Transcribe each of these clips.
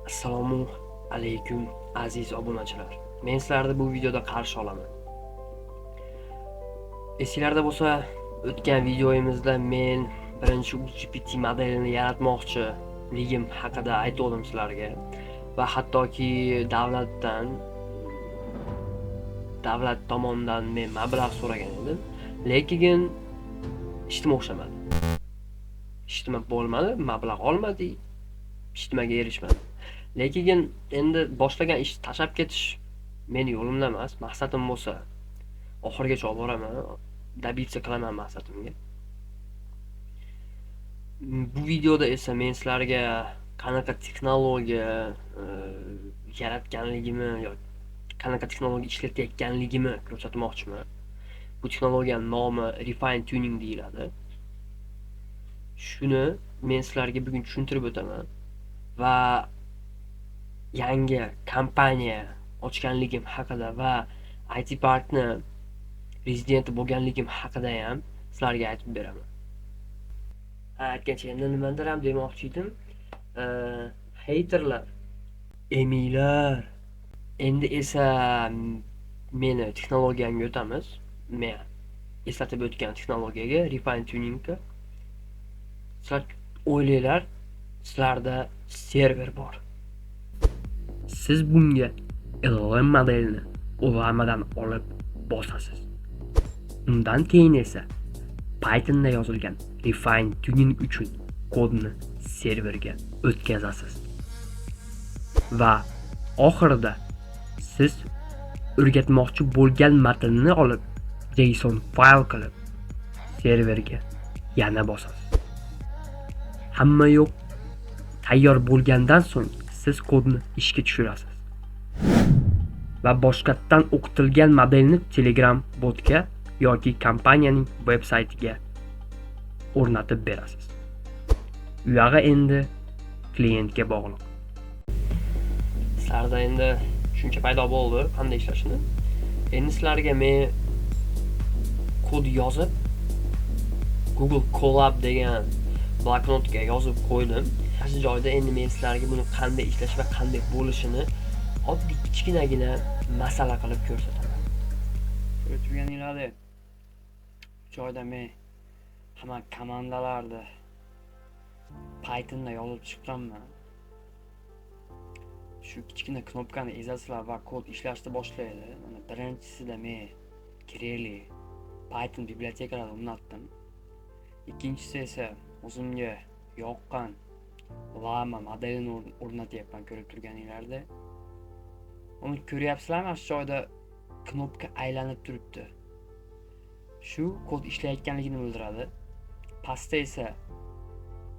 Assalomu alaykum aziz obunachilar. Men sizlarni bu videoda qarshi olaman. Esinglarda bo'lsa, o'tgan videoyimizda men birinchi GPT modelini yaratmoqchiligim haqida aytdim sizlarga va hattoki davlat tomonidan men mablag' so'ragan edim, lekin ishtim o'xshamadi. Ishtim bo'lmadi, mablag' olmadik, ishtimaga erishmadim. Lekin endi boshlagan ishni tashlab ketish meni yo'limda emas. Maqsadim bo'lsa, oxirigacha olib boraman, добиться qilaman maqsadimga. Bu videoda esa men sizlarga qanaqa texnologiya yaratganligimni yoki qanaqa texnologiya ishlatayotganligimni ko'rsatmoqchiman. Bu texnologiyaning nomi Refine Tuning deyiladi. Shuni men sizlarga bugun tushuntirib o'taman va yangi kompaniya ochganligim haqida va IT Parkni rezidenti bo'lganligim haqida ham sizlarga aytib beraman. Aytgancha endi nimadir ham demoqchi edim. Haterlar, emiylar. Endi esa meni texnologiyamga o'tamiz. Men eslatib o'tgan texnologiyaga, Refine Tuningga. Sizlar o'ylanglar, sizlarda server bor. Siz bunga LLM modelini ulamadan olib bosasiz. Undan keyin esa Pythonda yozilgan Refine Tuning uchun kodni serverga o'tkazasiz. Va oxirida siz o'rgatmoqchi bo'lgan matnni olib JSON fayl qilib serverga yana bosasiz. Hamma yo'q tayyor bo'lgandan so'ng siz kodni ishga tushirasiz va boshqatdan o'qitilgan modelni Telegram botga yoki kompaniyaning veb-saytiga o'rnatib berasiz. Uyog'i endi klientga bog'liq. Sizlarda endi tushuncha paydo bo'ldi qanday ishlashini. Endi sizlarga men kod yozib Google Colab degan bloknotga yozib qo'ydim. Shu joyda endi men sizlarga buni qanday ishlash va qanday bo'lishini oddiy kichkinagina masala qilib ko'rsataman. O'tganinglarda joyda men hamma komandalarni Pythonda yozib chiqqanman. Shu kichkina knopkani ezasizlar va kod ishlashni boshlaydi. Mana birinchisida men kerakli Python bibliotekalarni o'rnatdim. Ikkinchisi esa o'zimga yoqqan Llama modelini o'rnatyapman ko'rib turganinglarda. Uni ko'ryapsizlarmi? Shu joyda knopka aylanib turibdi. Shu kod ishlayotganligini bildiradi. Pastda esa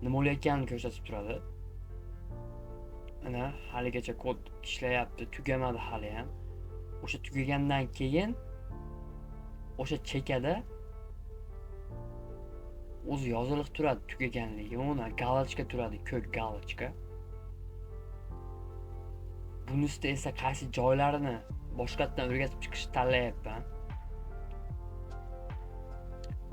nima bo'layotganini ko'rsatib turadi. Mana haligacha kod ishlayapti, tugamadi hali ham. O'sha tugagandan keyin o'sha chekada o'zi yoziliq turadi tugaganligi. Uni galochka turadi, ko'k galochka. Bunisida esa qaysi joylarini boshqatdan o'rgatib chiqishni tanlayapman.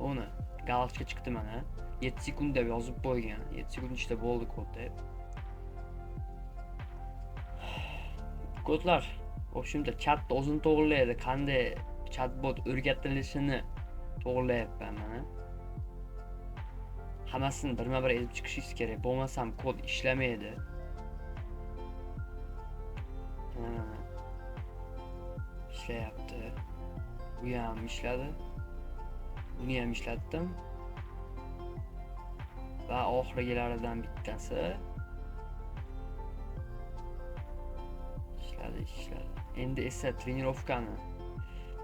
Uni galochka chiqdi mana. 7 sekund deb yozib qo'ygan. 7 sekund ichida bo'ldi kod deb. Kodlar o'shimda chatni o'zini to'g'rilaydi. Qanday chatbot o'rgatilishini to'g'rilayapman mana. Hammasini birma-bir ezib chiqishingiz kerak. Bo'lmasam kod ishlamaydi. Ishlayapti. Bu ham ishladi. Buni ham ishlatdim. Va oxirgilaridan bittasi ishladi. Endi esa trenirovkani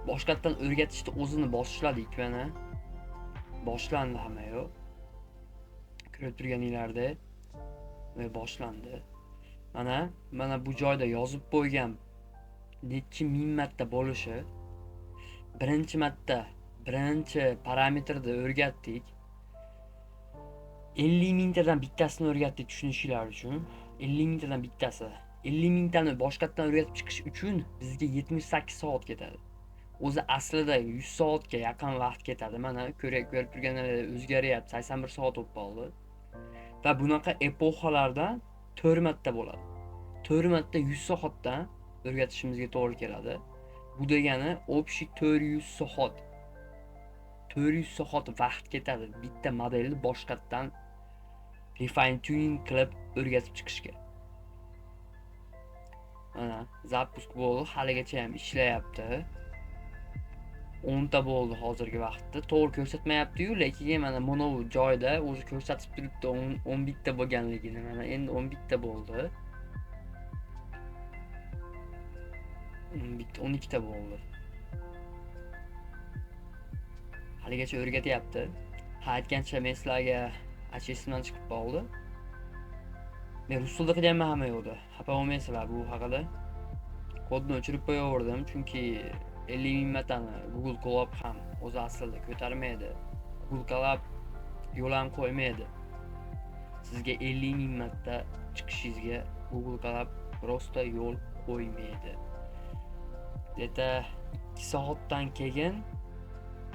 boshqatdan o'rgatishni o'zini boshladik mana. Boshlandi hamma yo'q. Ko'rib turganinglarda va boshlandi. Mana bu joyda yozib qo'ygan necha ming marta bo'lishi. Birinchi marta birinchi parametrda o'rgatdik. 50 mingtadan bittasini o'rgatdik tushunishinglar uchun. 50 mingtadan bittasi. 50 mingtani boshqatdan o'rgatib chiqish uchun bizga 78 soat ketadi. O'zi aslida 100 soatga yaqin vaqt ketadi. Mana ko'rib turganinglarda o'zgaryapti. 81 soat bo'lib qoldi. Va bunaqa epoxalardan 4 marta bo'ladi. 4 marta 100 soatdan o'rgatishimizga to'g'ri keladi. Bu degani общий 400 soat. 400 soat vaqt ketadi bitta modelni boshqatdan refine tuning qilib o'rgatib chiqishga. Mana zapusk bo'ldi, haligacha ham ishlayapti. 10 ta bo'ldi hozirgi vaqtda. To'g'ri ko'rsatmayapti-yu, lekin mana mana bu joyda o'zi ko'rsatib turibdi 11 ta bo'lganligini. Mana endi 11 ta bo'ldi. 12 ta bo'ldi. Haligacha o'rgatyapti. Ha, aytgancha men sizlarga achesidan chiqib qoldi. Men rus tilida qilyapman hamma yo'lda. Xafa bo'lmaysizlar bu haqida. Kodni o'chirib qo'yaverdim, chunki 50 ming martani Google Colab ham o'zi aslida ko'tarmaydi. Google Colab yo'l ham qo'ymaydi. Sizga 50 ming marta chiqishingizga Google Colab prosta yo'l qo'ymaydi. Deta 2 soatdan keyin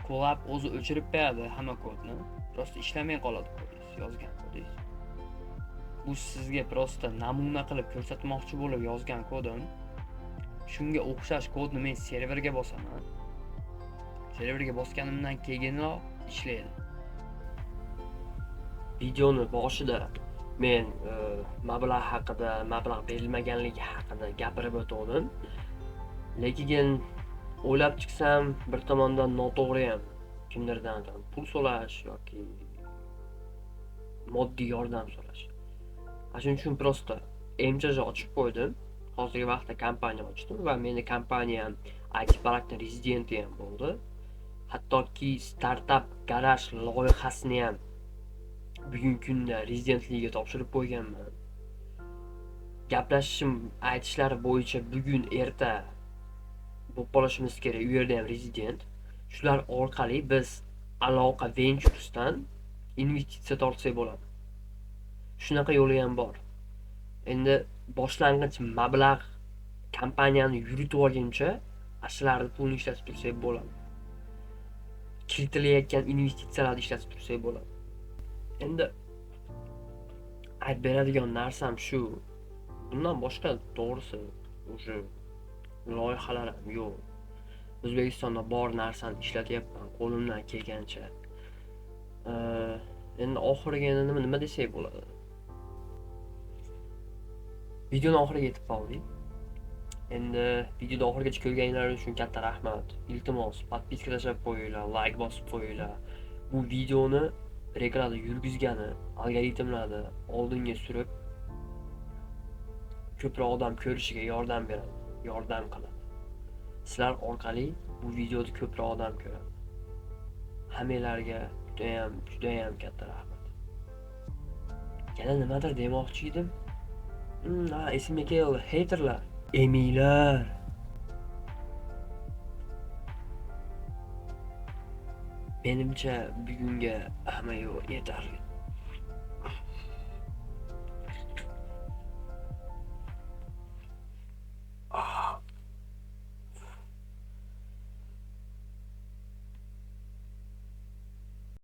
Colab o'zi o'chirib qo'yadi hamma kodni. Prosta ishlamay qoladi kodingiz, yozgan kodingiz. Bu sizga prosta namuna qilib ko'rsatmoqchi bo'lib yozgan kodim. Shunga o'xshash kodni men serverga bosaman. Serverga bosganimdan keyinroq ishlaydi. Videoni boshida men mablag' haqida, mablag' berilmaganligi haqida gapirib o'tdim. Lekin o'ylab chiqsam, bir tomondan noto'g'ri ham. Kimlardan pul so'rash yoki moddiy yordam so'rash. Shuning uchun prosta MChJ ochib qo'ydim. Hozirgi vaqtda kompaniya ochdim va meni kompaniyam IT Parkning rezidenti ham bo'ldi. Hattoki startup garaj loyihasini ham bugungi kunda rezidentligiga topshirib qo'yganman. Gaplashishim, aytishlari bo'yicha bugun erta bo'lib qolishimiz kerak. U yerda ham rezident. Shular orqali biz Aloqa Ventures'dan investitsiya tortsak bo'ladi. Shunaqa yo'li ham bor. Endi boshlang'ich mablag' kompaniyani yuritib olguncha ashlarni pulni ishlatib tursak bo'ladi. Kiritilayotgan investitsiyalarni ishlatib tursak bo'ladi. Endi aytib beradigan narsam shu. Bundan boshqa to'g'risi o'sha loyihalar ham yo'q. O'zbekistonda bor narsani ishlatyapman qo'limdan kelgancha. Endi oxiriga nima desak bo'ladi? Videoni oxiriga yetib qoldik. Endi videoni oxirigacha ko'rganinglar uchun katta rahmat. Iltimos, podpiska tashlab qo'yinglar, like bosib qo'yinglar. Bu videoni reklama yurgizgani, algoritmlarni oldinga surib ko'proq odam ko'rishiga yordam beradi, yordam qiladi. Sizlar orqali bu videoni ko'proq odam ko'radi. Hammanglarga juda ham katta rahmat. Yana nimadir demoqchi edim. Esimga keldi. Haterlar, emiylar. Menimcha bugunga hamma yo'q yetarli.